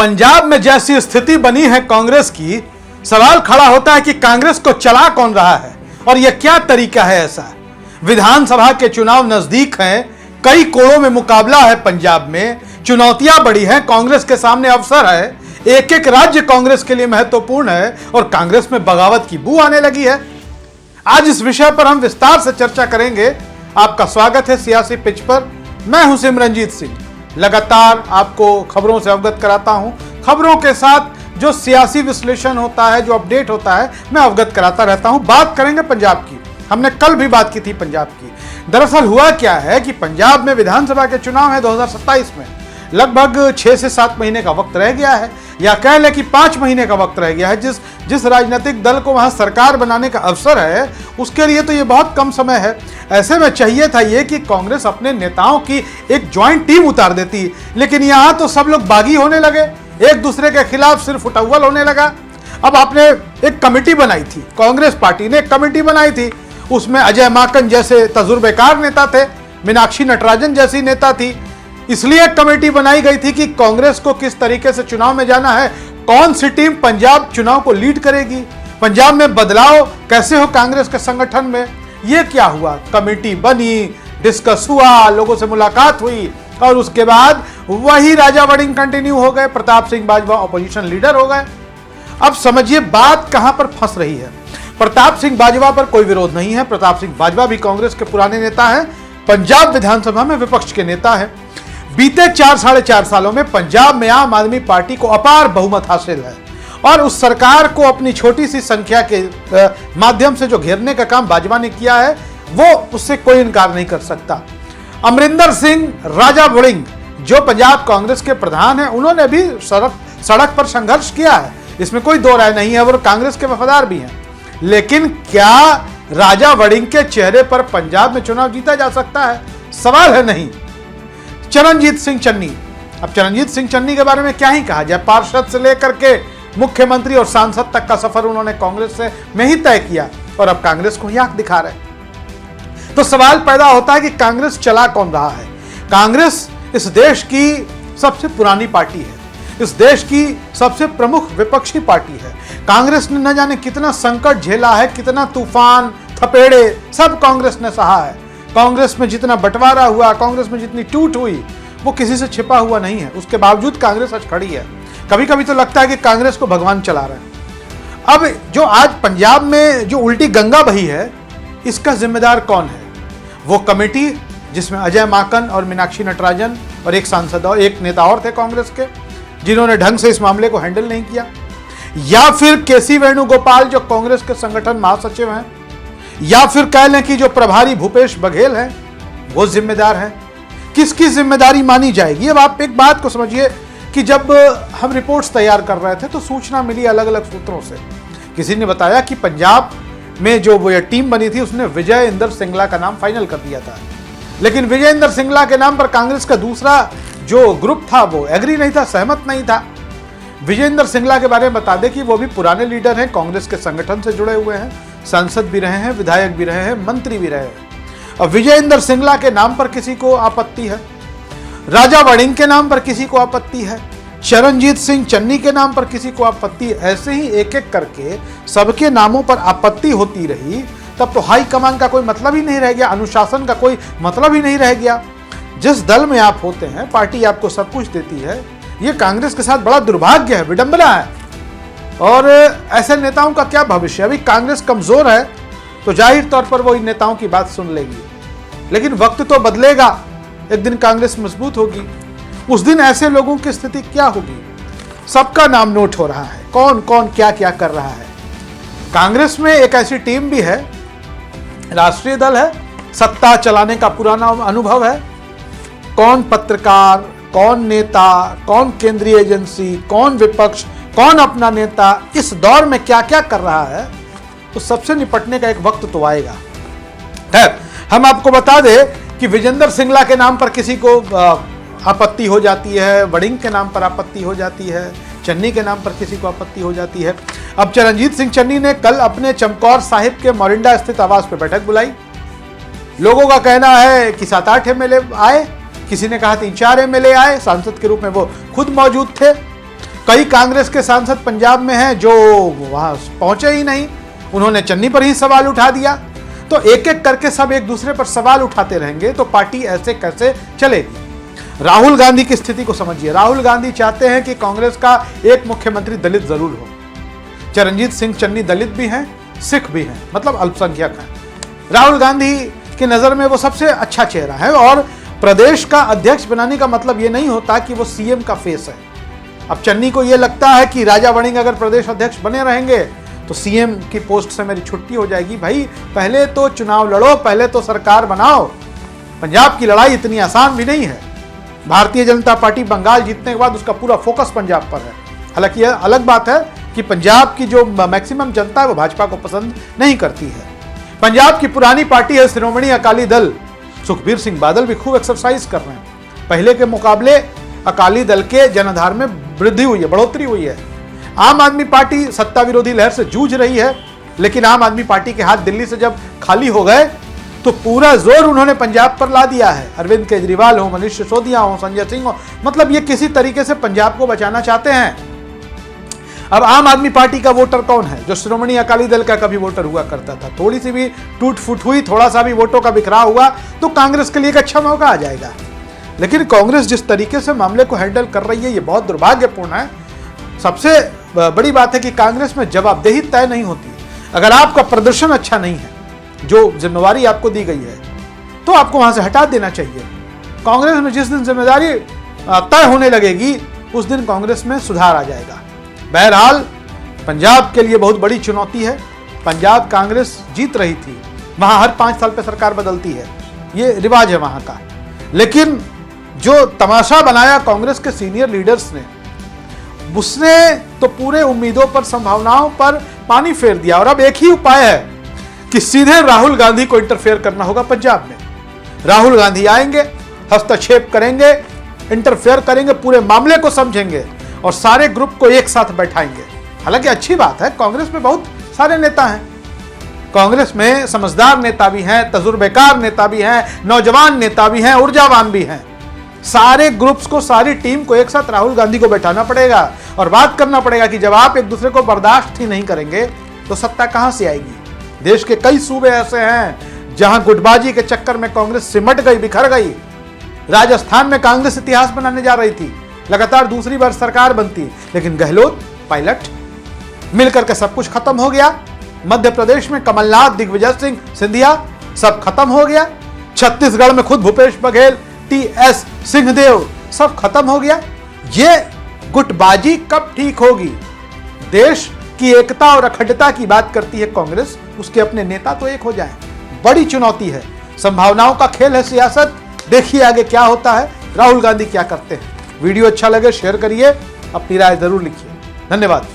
पंजाब में जैसी स्थिति बनी है कांग्रेस की, सवाल खड़ा होता है कि कांग्रेस को चला कौन रहा है और यह क्या तरीका है ऐसा। विधानसभा के चुनाव नजदीक हैं, कई कोड़ों में मुकाबला है, पंजाब में चुनौतियां बड़ी हैं, कांग्रेस के सामने अवसर है, एक एक राज्य कांग्रेस के लिए महत्वपूर्ण है और कांग्रेस में बगावत की बू आने लगी है। आज इस विषय पर हम विस्तार से चर्चा करेंगे। आपका स्वागत है सियासी पिच पर। मैं हूं सिमरनजीत सिंह। लगातार आपको खबरों से अवगत कराता हूं, खबरों के साथ जो सियासी विश्लेषण होता है, जो अपडेट होता है, मैं अवगत कराता रहता हूं। बात करेंगे पंजाब की। हमने कल भी बात की थी पंजाब की। दरअसल हुआ क्या है कि पंजाब में विधानसभा के चुनाव है 2027 में। लगभग 6 से 7 महीने का वक्त रह गया है, या कह ले कि 5 महीने का वक्त रह गया है। जिस राजनीतिक दल को वहां सरकार बनाने का अवसर है, उसके लिए तो ये बहुत कम समय है। ऐसे में चाहिए था ये कि कांग्रेस अपने नेताओं की एक ज्वाइंट टीम उतार देती, लेकिन यहां तो सब लोग बागी होने लगे, एक दूसरे के खिलाफ सिर्फ उटव्वल होने लगा। अब आपने एक कमेटी बनाई थी, कांग्रेस पार्टी ने एक कमेटी बनाई थी, उसमें अजय माकन जैसे तजुर्बेकार नेता थे, मीनाक्षी नटराजन जैसी नेता थी। इसलिए कमेटी बनाई गई थी कि कांग्रेस को किस तरीके से चुनाव में जाना है, कौन सी टीम पंजाब चुनाव को लीड करेगी, पंजाब में बदलाव कैसे हो कांग्रेस के संगठन में। यह क्या हुआ, कमेटी बनी, डिस्कस हुआ, लोगों से मुलाकात हुई और उसके बाद वही राजा वड़िंग कंटिन्यू हो गए, प्रताप सिंह बाजवा अपोजिशन लीडर हो गए। अब समझिए बात कहां पर फंस रही है। प्रताप सिंह बाजवा पर कोई विरोध नहीं है। प्रताप सिंह बाजवा भी कांग्रेस के पुराने नेता हैं, पंजाब विधानसभा में विपक्ष के नेता हैं। बीते 4-4.5 सालों में पंजाब में आम आदमी पार्टी को अपार बहुमत हासिल है और उस सरकार को अपनी छोटी सी संख्या के माध्यम से जो घेरने का काम बाजवा ने किया है, वो उससे कोई इनकार नहीं कर सकता। अमरिंदर सिंह राजा वड़िंग जो पंजाब कांग्रेस के प्रधान हैं, उन्होंने भी सड़क पर संघर्ष किया है, इसमें कोई दो राय नहीं है, वो कांग्रेस के वफादार भी हैं। लेकिन क्या राजा वड़िंग के चेहरे पर पंजाब में चुनाव जीता जा सकता है? सवाल है नहीं। चरणजीत सिंह चन्नी, अब चरणजीत सिंह चन्नी के बारे में क्या ही कहा जाए। पार्षद से लेकर के मुख्यमंत्री और सांसद तक का सफर उन्होंने कांग्रेस से में ही तय किया और अब कांग्रेस को ही आंख दिखा रहे। तो सवाल पैदा होता है कि कांग्रेस चला कौन रहा है। कांग्रेस इस देश की सबसे पुरानी पार्टी है, इस देश की सबसे प्रमुख विपक्षी पार्टी है। कांग्रेस ने न जाने कितना संकट झेला है, कितना तूफान थपेड़े सब कांग्रेस ने सहा है। कांग्रेस में जितना बंटवारा हुआ, कांग्रेस में जितनी टूट हुई, वो किसी से छिपा हुआ नहीं है। उसके बावजूद कांग्रेस आज खड़ी है। कभी कभी तो लगता है कि कांग्रेस को भगवान चला रहा है। अब जो आज पंजाब में जो उल्टी गंगा बही है, इसका जिम्मेदार कौन है? वो कमेटी जिसमें अजय माकन और मीनाक्षी नटराजन और एक सांसद और एक नेता और थे कांग्रेस के, जिन्होंने ढंग से इस मामले को हैंडल नहीं किया, या फिर केसी वेणुगोपाल जो कांग्रेस के संगठन महासचिव हैं, या फिर कह लें कि जो प्रभारी भूपेश बघेल हैं, वो जिम्मेदार हैं। किसकी जिम्मेदारी मानी जाएगी? अब आप एक बात को समझिए कि जब हम रिपोर्ट्स तैयार कर रहे थे तो सूचना मिली अलग अलग सूत्रों से। किसी ने बताया कि पंजाब में जो वो टीम बनी थी, उसने विजय इंदर सिंगला का नाम फाइनल कर दिया था, लेकिन विजय इंदर सिंगला के नाम पर कांग्रेस का दूसरा जो ग्रुप था वो एग्री नहीं था, सहमत नहीं था। विजय इंदर सिंगला के बारे में बता दें कि वो भी पुराने लीडर हैं, कांग्रेस के संगठन से जुड़े हुए हैं, सांसद भी रहे हैं, विधायक भी रहे हैं, मंत्री भी रहे हैं। और विजय इंदर सिंगला के नाम पर किसी को आपत्ति है, राजा वड़िंग के नाम पर किसी को आपत्ति है, चरणजीत सिंह चन्नी के नाम पर किसी को आपत्ति है। ऐसे ही एक एक करके सबके नामों पर आपत्ति होती रही, तब तो हाईकमान का कोई मतलब ही नहीं रह गया, अनुशासन का कोई मतलब ही नहीं रह गया। जिस दल में आप होते हैं, पार्टी आपको सब कुछ देती है। ये कांग्रेस के साथ बड़ा दुर्भाग्य है, विडंबना है। और ऐसे नेताओं का क्या भविष्य? अभी कांग्रेस कमजोर है तो जाहिर तौर पर वो इन नेताओं की बात सुन लेगी, लेकिन वक्त तो बदलेगा, एक दिन कांग्रेस मजबूत होगी। उस दिन ऐसे लोगों की स्थिति क्या होगी? सबका नाम नोट हो रहा है, कौन कौन क्या क्या कर रहा है। कांग्रेस में एक ऐसी टीम भी है, राष्ट्रीय दल है, सत्ता चलाने का पुराना अनुभव है। कौन पत्रकार, कौन नेता, कौन केंद्रीय एजेंसी, कौन विपक्ष, कौन अपना नेता, इस दौर में क्या क्या कर रहा है, तो सबसे निपटने का एक वक्त तो आएगा। खैर, हम आपको बता दें कि विजेंद्र सिंगला के नाम पर किसी को आपत्ति हो जाती है, वड़िंग के नाम पर आपत्ति हो जाती है, चन्नी के नाम पर किसी को आपत्ति हो जाती है। अब चरणजीत सिंह चन्नी ने कल अपने चमकौर साहिब के मोरिंडा स्थित आवास पर बैठक बुलाई। लोगों का कहना है कि 7-8 एमएलए आए, किसी ने कहा 3-4 एमएलए आए, सांसद के रूप में वो खुद मौजूद थे। कई कांग्रेस के सांसद पंजाब में हैं जो वहां पहुंचे ही नहीं, उन्होंने चन्नी पर ही सवाल उठा दिया। तो एक एक करके सब एक दूसरे पर सवाल उठाते रहेंगे तो पार्टी ऐसे कैसे चलेगी। राहुल गांधी की स्थिति को समझिए। राहुल गांधी चाहते हैं कि कांग्रेस का एक मुख्यमंत्री दलित जरूर हो। चरणजीत सिंह चन्नी दलित भी हैं, सिख भी हैं, मतलब अल्पसंख्यक हैं। राहुल गांधी की नजर में वो सबसे अच्छा चेहरा है और प्रदेश का अध्यक्ष बनाने का मतलब ये नहीं होता कि वो सीएम का फेस है। अब चन्नी को ये लगता है कि राजा वड़िंग अगर प्रदेश अध्यक्ष बने रहेंगे तो सीएम की पोस्ट से मेरी छुट्टी हो जाएगी। भाई पहले तो चुनाव लड़ो, पहले तो सरकार बनाओ। पंजाब की लड़ाई इतनी आसान भी नहीं है। भारतीय जनता पार्टी बंगाल जीतने के बाद उसका पूरा फोकस पंजाब पर है। हालांकि यह अलग बात है कि पंजाब की जो मैक्सिमम जनता है वो भाजपा को पसंद नहीं करती है। पंजाब की पुरानी पार्टी है श्रोमणी अकाली दल। सुखबीर सिंह बादल भी खूब एक्सरसाइज कर रहे हैं। पहले के मुकाबले अकाली दल के जनाधार में वृद्धि हुई है, बढ़ोतरी हुई है। आम आदमी पार्टी सत्ता विरोधी लहर से जूझ रही है, लेकिन आम आदमी पार्टी के हाथ दिल्ली से जब खाली हो गए तो पूरा जोर उन्होंने पंजाब पर ला दिया है। अरविंद केजरीवाल हो, मनीष सिसोदिया हो, संजय सिंह हो, मतलब ये किसी तरीके से पंजाब को बचाना चाहते हैं। अब आम आदमी पार्टी का वोटर कौन है? जो श्रोमणी अकाली दल का कभी वोटर हुआ करता था। थोड़ी सी भी टूट फूट हुई, थोड़ा सा भी वोटों का बिखराव हुआ तो कांग्रेस के लिए एक अच्छा मौका आ जाएगा। लेकिन कांग्रेस जिस तरीके से मामले को हैंडल कर रही है ये बहुत दुर्भाग्यपूर्ण है। सबसे बड़ी बात है कि कांग्रेस में जवाबदेही तय नहीं होती। अगर आपका प्रदर्शन अच्छा नहीं है, जो जिम्मेवारी आपको दी गई है, तो आपको वहां से हटा देना चाहिए। कांग्रेस में जिस दिन जिम्मेदारी तय होने लगेगी उस दिन कांग्रेस में सुधार आ जाएगा। बहरहाल पंजाब के लिए बहुत बड़ी चुनौती है। पंजाब कांग्रेस जीत रही थी, वहां हर 5 साल पे सरकार बदलती है, ये रिवाज है वहां का। लेकिन जो तमाशा बनाया कांग्रेस के सीनियर लीडर्स ने, उसने तो पूरे उम्मीदों पर, संभावनाओं पर पानी फेर दिया। और अब एक ही उपाय है कि सीधे राहुल गांधी को इंटरफेयर करना होगा पंजाब में। राहुल गांधी आएंगे, हस्तक्षेप करेंगे, इंटरफेयर करेंगे, पूरे मामले को समझेंगे और सारे ग्रुप को एक साथ बैठाएंगे। हालांकि अच्छी बात है, कांग्रेस में बहुत सारे नेता हैं। कांग्रेस में समझदार नेता भी हैं, तजुर्बेकार नेता भी हैं, नौजवान नेता भी हैं, ऊर्जावान भी हैं। सारे ग्रुप्स को, सारी टीम को एक साथ राहुल गांधी को बैठाना पड़ेगा और बात करना पड़ेगा कि जब आप एक दूसरे को बर्दाश्त ही नहीं करेंगे तो सत्ता कहां से आएगी। देश के कई सूबे ऐसे हैं जहां गुटबाजी के चक्कर में कांग्रेस सिमट गई, बिखर गई। राजस्थान में कांग्रेस इतिहास बनाने जा रही थी, लगातार दूसरी बार सरकार बनती, लेकिन गहलोत, पायलट मिलकर के सब कुछ खत्म हो गया। मध्य प्रदेश में कमलनाथ, दिग्विजय सिंह सिंधिया, सब खत्म हो गया। छत्तीसगढ़ में खुद भूपेश बघेल, टीएस सिंहदेव, सब खत्म हो गया। ये गुटबाजी कब ठीक होगी? देश की एकता और अखंडता की बात करती है कांग्रेस, उसके अपने नेता तो एक हो जाएं। बड़ी चुनौती है, संभावनाओं का खेल है सियासत। देखिए आगे क्या होता है, राहुल गांधी क्या करते हैं। वीडियो अच्छा लगे शेयर करिए, अपनी राय जरूर लिखिए। धन्यवाद।